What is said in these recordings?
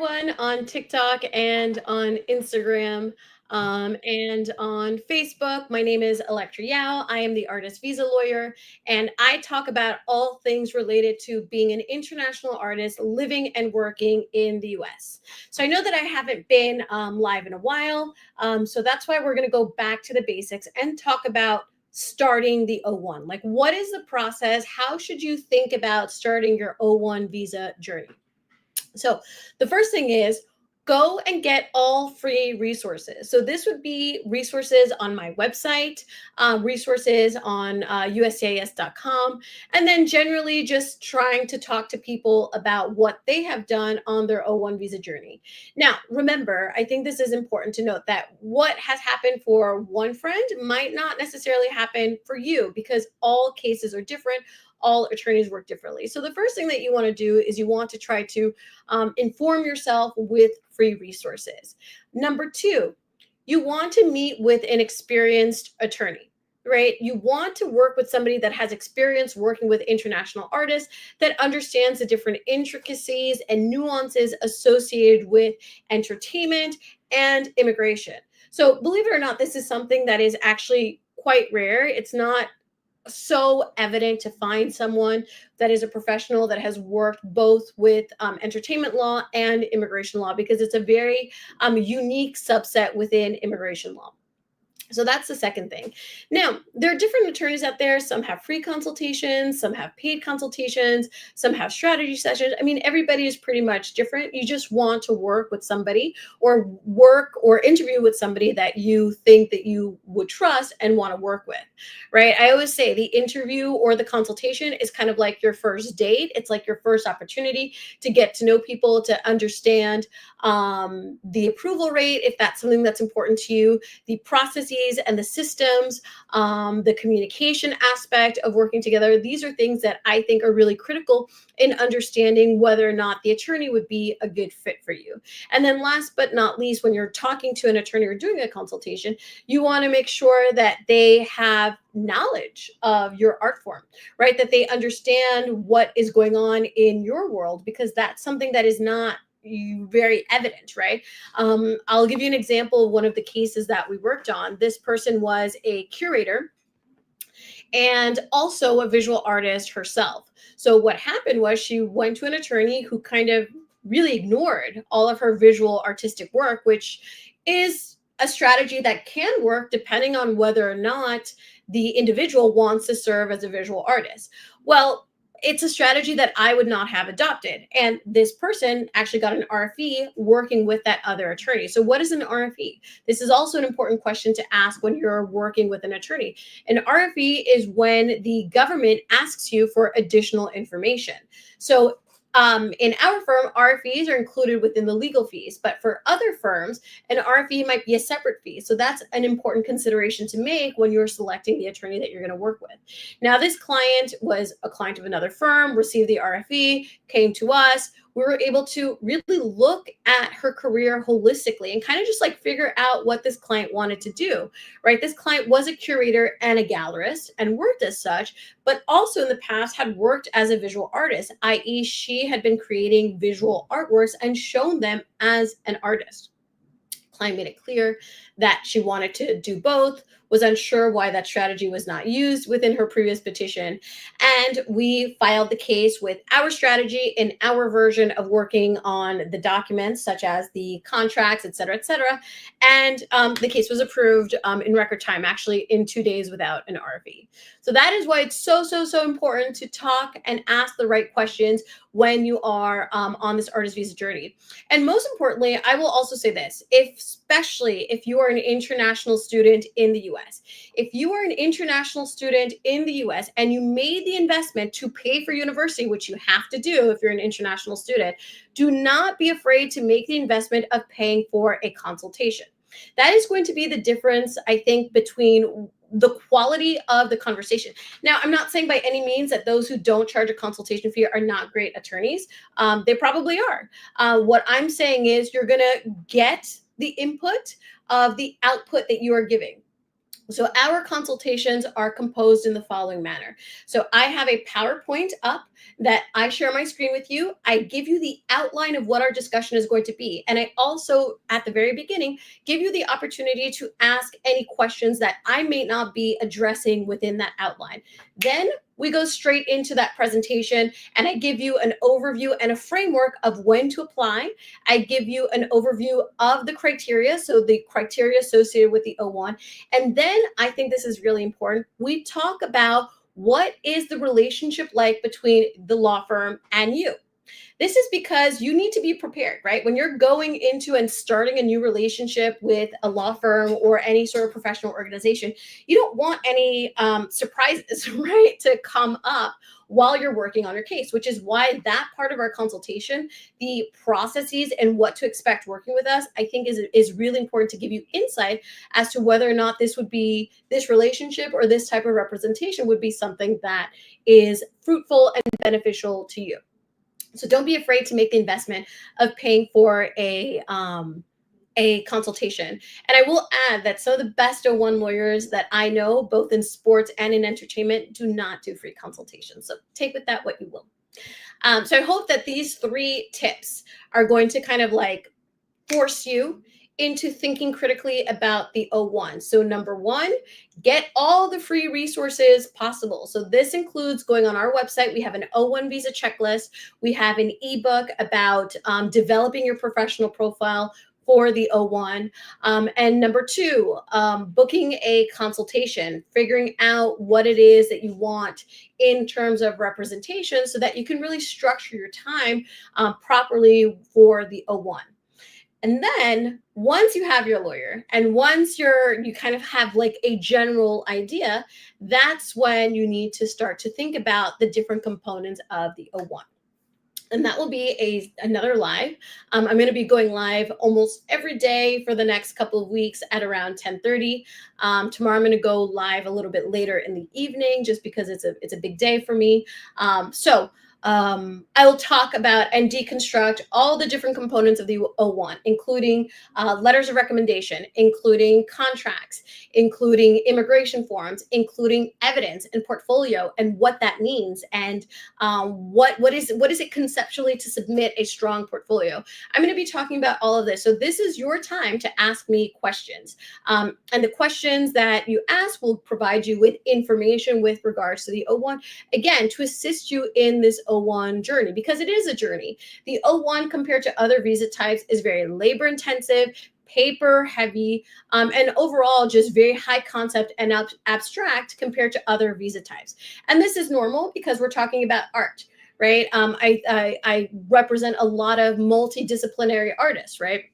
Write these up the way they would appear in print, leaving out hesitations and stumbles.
everyone on TikTok and on Instagram and on Facebook. My name is Elektra. I am the artist visa lawyer, and I talk about all things related to being an international artist living and working in the US. So I know that I haven't been live in a while, so that's why we're going to go back to the basics and talk about starting the O-1. Like, what is the process? How should you think about starting your O-1 visa journey? So the first thing is go and get all free resources. So this would be resources on my website, resources on USCIS.com, and then generally just trying to talk to people about what they have done on their O-1 visa journey. Now, remember, I think this is important to note that what has happened for one friend might not necessarily happen for you because all cases are different. All attorneys work differently. So the first thing that you want to do is you want to try to inform yourself with free resources. Number two, you want to meet with an experienced attorney, right? You want to work with somebody that has experience working with international artists, that understands the different intricacies and nuances associated with entertainment and immigration. So, believe it or not, this is something that is actually quite rare. It's not so evident to find someone that is a professional that has worked both with entertainment law and immigration law because it's a very unique subset within immigration law. So that's the second thing. Now, there are different attorneys out there. Some have free consultations, some have paid consultations, some have strategy sessions. I mean, everybody is pretty much different. You just want to work with somebody or work or interview with somebody that you think that you would trust and want to work with, right? I always say the interview or the consultation is kind of like your first date. It's like your first opportunity to get to know people, to understand the approval rate, if that's something that's important to you, the processes and the systems, the communication aspect of working together. These are things that I think are really critical in understanding whether or not the attorney would be a good fit for you. And then last but not least, when you're talking to an attorney or doing a consultation, you want to make sure that they have knowledge of your art form, right? That they understand what is going on in your world, because that's something that is not very evident, right? I'll give you an example of one of the cases that we worked on. This person was a curator and also a visual artist herself. So what happened was she went to an attorney who kind of really ignored all of her visual artistic work, which is a strategy that can work depending on whether or not the individual wants to serve as a visual artist. Well, it's a strategy that I would not have adopted. And this person actually got an RFE working with that other attorney. So, what is an RFE? This is also an important question to ask when you're working with an attorney. An RFE is when the government asks you for additional information. So, in our firm, RFEs are included within the legal fees, but for other firms, an RFE might be a separate fee. So that's an important consideration to make when you're selecting the attorney that you're going to work with. Now, this client was a client of another firm, received the RFE, came to us. We were able to really look at her career holistically and kind of just like figure out what this client wanted to do, right? This client was a curator and a gallerist and worked as such, but also in the past had worked as a visual artist, i.e., she had been creating visual artworks and shown them as an artist. Client made it clear that she wanted to do both, was unsure why that strategy was not used within her previous petition. And we filed the case with our strategy in our version of working on the documents, such as the contracts, et cetera, et cetera. And the case was approved in record time, actually in 2 days without an RFE. So that is why it's so, so, so important to talk and ask the right questions when you are on this artist visa journey. And most importantly, I will also say this, especially if you are an international student in the US. If you are an international student in the US and you made the investment to pay for university, which you have to do if you're an international student, do not be afraid to make the investment of paying for a consultation. That is going to be the difference, I think, between the quality of the conversation. Now, I'm not saying by any means that those who don't charge a consultation fee are not great attorneys. They probably are. What I'm saying is you're going to get the input of the output that you are giving. So our consultations are composed in the following manner. So I have a PowerPoint up that I share my screen with you. I give you the outline of what our discussion is going to be. And I also, at the very beginning, give you the opportunity to ask any questions that I may not be addressing within that outline. Then we go straight into that presentation and I give you an overview and a framework of when to apply. I give you an overview of the criteria, so the criteria associated with the O-1. And then I think this is really important. We talk about what is the relationship like between the law firm and you. This is because you need to be prepared, right? When you're going into and starting a new relationship with a law firm or any sort of professional organization, you don't want any surprises, right, to come up while you're working on your case, which is why that part of our consultation, the processes and what to expect working with us, I think is really important to give you insight as to whether or not this relationship or this type of representation would be something that is fruitful and beneficial to you. So don't be afraid to make the investment of paying for a consultation. And I will add that some of the best O-1 lawyers that I know, both in sports and in entertainment, do not do free consultations. So take with that what you will. So I hope that these 3 tips are going to kind of like force you into thinking critically about the O-1. So number 1, get all the free resources possible. So this includes going on our website. We have an O-1 visa checklist. We have an ebook about developing your professional profile for the O-1. And number 2, booking a consultation, figuring out what it is that you want in terms of representation so that you can really structure your time properly for the O-1. And then once you have your lawyer and once you kind of have like a general idea, that's when you need to start to think about the different components of the O-1. And that will be another live. I'm going to be going live almost every day for the next couple of weeks at around 10:30. Tomorrow I'm going to go live a little bit later in the evening just because it's a big day for me. I will talk about and deconstruct all the different components of the O-1, including letters of recommendation, including contracts, including immigration forms, including evidence and portfolio, and what that means, and what is it conceptually to submit a strong portfolio. I'm going to be talking about all of this. So this is your time to ask me questions, and the questions that you ask will provide you with information with regards to the O-1, again, to assist you in this O-1 journey, because it is a journey. The O-1 compared to other visa types is very labor intensive, paper heavy, and overall just very high concept and abstract compared to other visa types. And this is normal because we're talking about art, right? I represent a lot of multidisciplinary artists, right?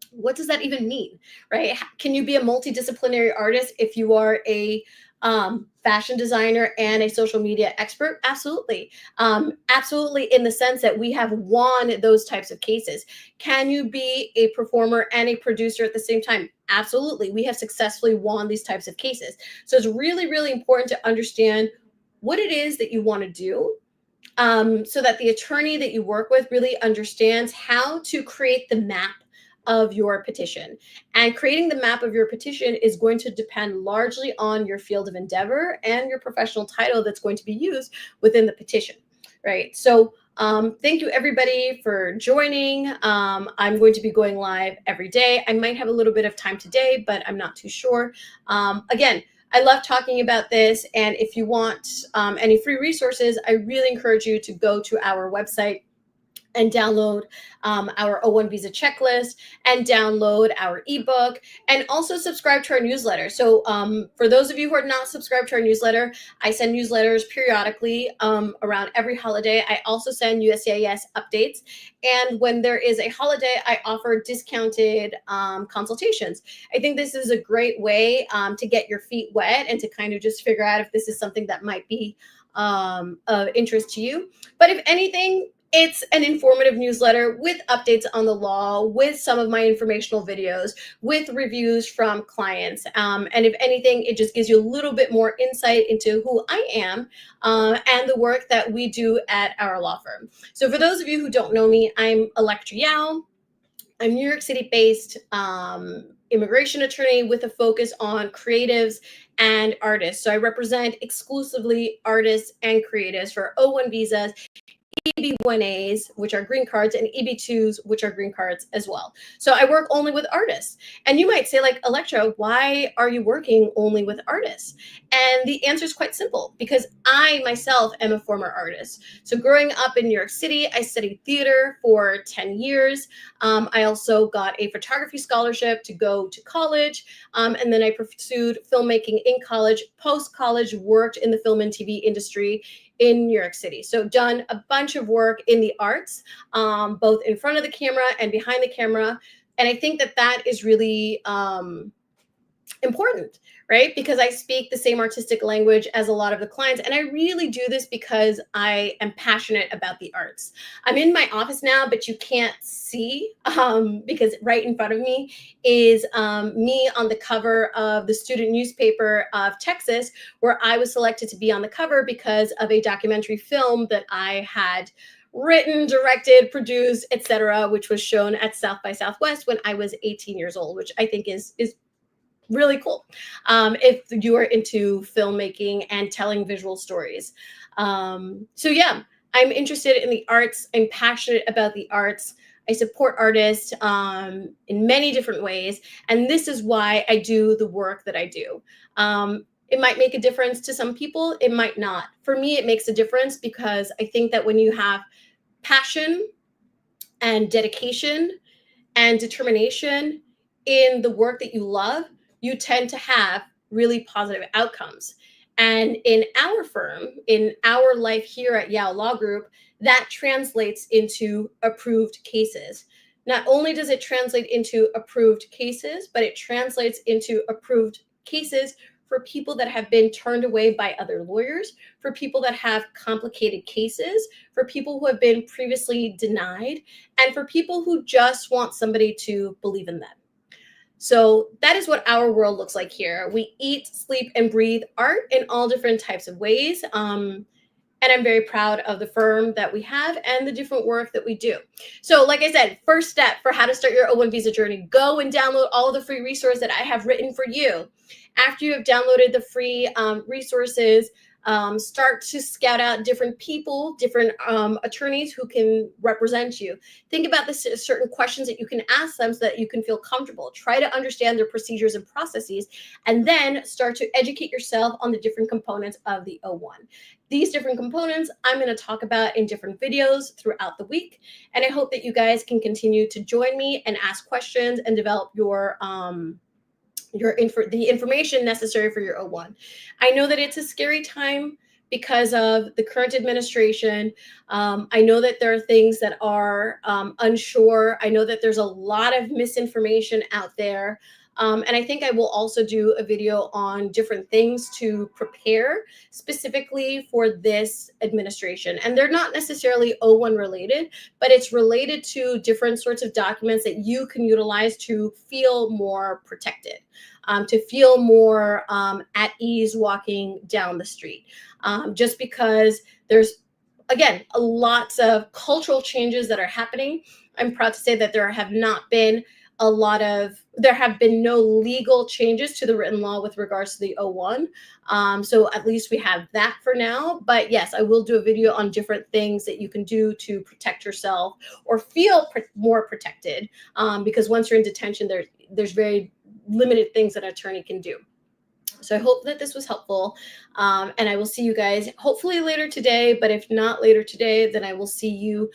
What does that even mean, right? Can you be a multidisciplinary artist if you are a fashion designer and a social media expert? Absolutely. Absolutely, in the sense that we have won those types of cases. Can you be a performer and a producer at the same time? Absolutely. We have successfully won these types of cases. So it's really, really important to understand what it is that you want to do, so that the attorney that you work with really understands how to create the map of your petition. And creating the map of your petition is going to depend largely on your field of endeavor and your professional title that's going to be used within the petition, right? So thank you everybody for joining. I'm going to be going live every day. I might have a little bit of time today, but I'm not too sure. Again, I love talking about this. And if you want any free resources, I really encourage you to go to our website and download our O-1 visa checklist and download our ebook, and also subscribe to our newsletter. So for those of you who are not subscribed to our newsletter, I send newsletters periodically around every holiday. I also send USCIS updates. And when there is a holiday, I offer discounted consultations. I think this is a great way to get your feet wet and to kind of just figure out if this is something that might be of interest to you. But if anything, it's an informative newsletter with updates on the law, with some of my informational videos, with reviews from clients. And if anything, it just gives you a little bit more insight into who I am and the work that we do at our law firm. So for those of you who don't know me, I'm Elektra Yao. I'm New York City based. immigration attorney with a focus on creatives and artists. So I represent exclusively artists and creatives for O-1 visas, EB1As, which are green cards, and EB2s, which are green cards as well. So I work only with artists. And you might say, like, Elektra, why are you working only with artists? And the answer is quite simple, because I myself am a former artist. So growing up in New York City, I studied theater for 10 years. I also got a photography scholarship to go to college. And then I pursued filmmaking in college. Post-college, worked in the film and TV industry in New York City. So done a bunch of work in the arts, both in front of the camera and behind the camera. And I think that that is really important, right? Because I speak the same artistic language as a lot of the clients. And I really do this because I am passionate about the arts. I'm in my office now, but you can't see because right in front of me is me on the cover of the student newspaper of Texas, where I was selected to be on the cover because of a documentary film that I had written, directed, produced, etc., which was shown at South by Southwest when I was 18 years old, which I think is really cool if you are into filmmaking and telling visual stories. So yeah, I'm interested in the arts. I'm passionate about the arts. I support artists in many different ways. And this is why I do the work that I do. It might make a difference to some people. It might not. For me, it makes a difference because I think that when you have passion and dedication and determination in the work that you love, you tend to have really positive outcomes. And in our firm, in our life here at Yao Law Group, that translates into approved cases. Not only does it translate into approved cases, but it translates into approved cases for people that have been turned away by other lawyers, for people that have complicated cases, for people who have been previously denied, and for people who just want somebody to believe in them. So that is what our world looks like here. We eat, sleep, and breathe art in all different types of ways. And I'm very proud of the firm that we have and the different work that we do. So like I said, first step for how to start your O-1 visa journey, go and download all of the free resources that I have written for you. After you have downloaded the free resources, start to scout out different people, different attorneys who can represent you. Think about the certain questions that you can ask them so that you can feel comfortable. Try to understand their procedures and processes, and then start to educate yourself on the different components of the O-1. These different components I'm going to talk about in different videos throughout the week, and I hope that you guys can continue to join me and ask questions and develop the information necessary for your O-1. I know that it's a scary time because of the current administration. I know that there are things that are unsure. I know that there's a lot of misinformation out there. And I think I will also do a video on different things to prepare specifically for this administration. And they're not necessarily O-1 related, but it's related to different sorts of documents that you can utilize to feel more protected, to feel more at ease walking down the street. Just because there's, again, lots of cultural changes that are happening. I'm proud to say that there have been no legal changes to the written law with regards to the O-1. So at least we have that for now. But yes, I will do a video on different things that you can do to protect yourself or feel more protected. Because once you're in detention, there's very limited things that an attorney can do. So I hope that this was helpful. And I will see you guys hopefully later today. But if not later today, then I will see you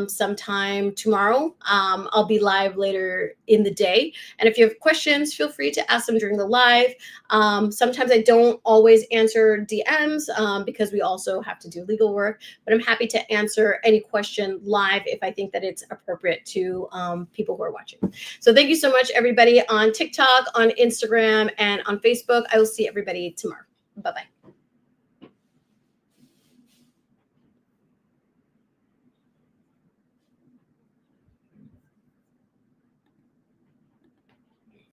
sometime tomorrow. I'll be live later in the day. And if you have questions, feel free to ask them during the live. Sometimes I don't always answer DMs because we also have to do legal work. But I'm happy to answer any question live if I think that it's appropriate to people who are watching. So thank you so much, everybody on TikTok, on Instagram, and on Facebook. I will see everybody tomorrow. Bye-bye.